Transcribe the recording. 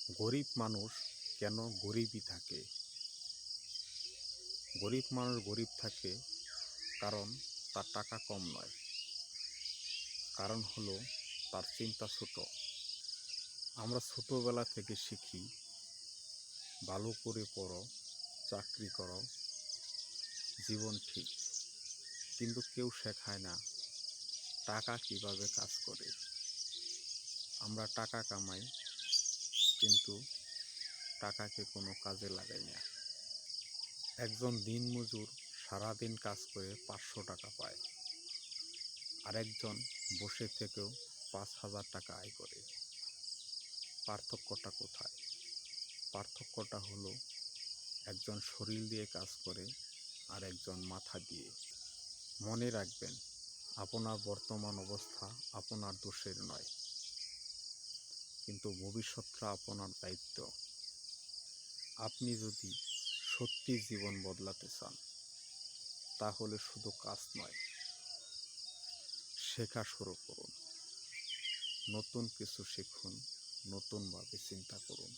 গরিব মানুষ কেন গরিবই থাকে? গরিব মানুষ গরিব থাকে কারণ তার টাকা কম নয়, কারণ হলো তার চিন্তা ছোট। আমরা ছোটবেলা থেকে শিখি ভালো করে পড়ো, চাকরি করো, জীবন ঠিক। কিন্তু কেউ শেখায় না টাকা কিভাবে কাজ করে। আমরা টাকা কামাই কিন্তু টাকাকে কোনো কাজে লাগাই না। একজন দিনমজুর সারাদিন কাজ করে 500 টাকা পায়, আরেকজন বসে থেকেও 5,000 টাকা আয় করে। পার্থক্যটা কোথায়? পার্থক্যটা হলো একজন শরীর দিয়ে কাজ করে আর একজন মাথা দিয়ে। মনে রাখবেন, আপনার বর্তমান অবস্থা আপনার দোষের নয়, কিন্তু ভবিষ্যৎটা আপনার দায়িত্ব। আপনি যদি সত্যি জীবন বদলাতে চান, তাহলে শুধু কাজ নয়, শেখা শুরু করুন। নতুন কিছু শিখুন, নতুনভাবে চিন্তা করুন।